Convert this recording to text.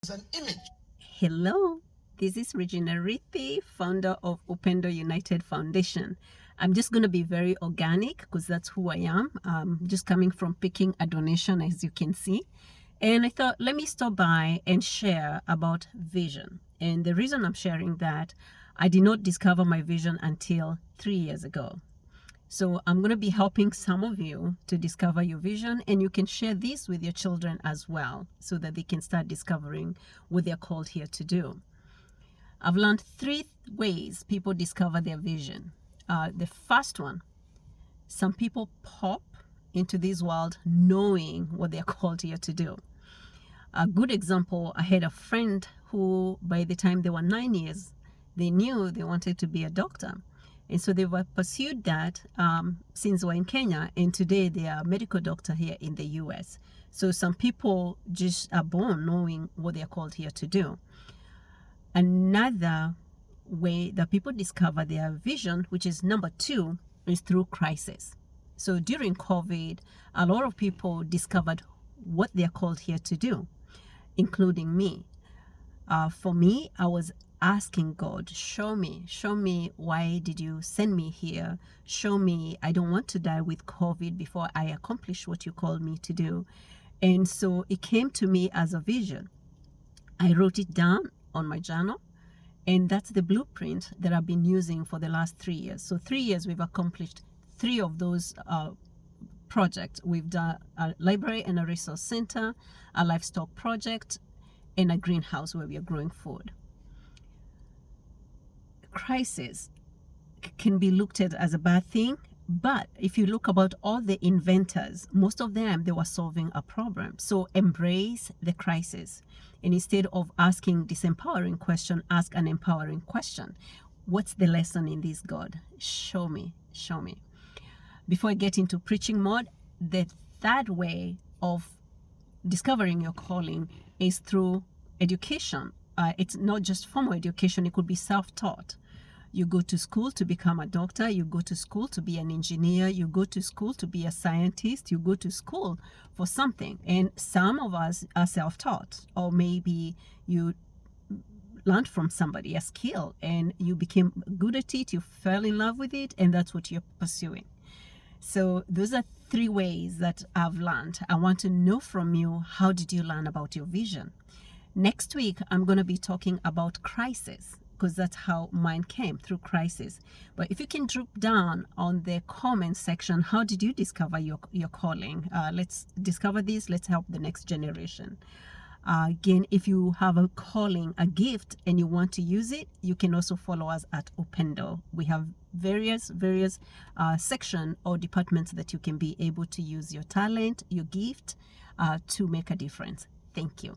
An image. Hello, this is Regina Rithi, founder of Upendo United Foundation. I'm just going to be very organic because that's who I am. Just coming from picking a donation, as you can see. And I thought, let me stop by and share about vision. And the reason I'm sharing that, I did not discover my vision until 3 years ago. So I'm going to be helping some of you to discover your vision, and you can share this with your children as well so that they can start discovering what they're called here to do. I've learned 3 ways people discover their vision. The first one, some people pop into this world knowing what they're called here to do. A good example, I had a friend who, by the time they were 9 years, they knew they wanted to be a doctor. And so they were pursued that since they were in Kenya, and today they are a medical doctor here in the US. So some people just are born knowing what they're called here to do. Another way that people discover their vision, which is number 2, is through crisis. So during COVID, a lot of people discovered what they're called here to do, including me. For me, I was asking God, show me, why did you send me here? Show me, I don't want to die with COVID before I accomplish what you called me to do. And so it came to me as a vision. I wrote it down on my journal, and that's the blueprint that I've been using for the last 3 years. So 3 years, we've accomplished 3 of those projects. We've done a library and a resource center, a livestock project, and a greenhouse where we are growing food. Crisis can be looked at as a bad thing, but if you look about all the inventors, most of them, they were solving a problem. So embrace the crisis, and instead of asking disempowering question, ask an empowering question. What's the lesson in this, God? Show me. Before I get into preaching mode, the third way of discovering your calling is through education. It's not just formal education, it could be self-taught. You go to school to become a doctor, you go to school to be an engineer, you go to school to be a scientist, you go to school for something. And some of us are self-taught, or maybe you learned from somebody a skill and you became good at it, you fell in love with it, and that's what you're pursuing. So those are 3 ways that I've learned. I want to know from you, how did you learn about your vision? Next week, I'm going to be talking about crisis, because that's how mine came, through crisis. But if you can drop down on the comment section, how did you discover your calling? Let's discover this. Let's help the next generation. Again, if you have a calling, a gift, and you want to use it, you can also follow us at Upendo. We have various section or departments that you can be able to use your talent, your gift, to make a difference. Thank you.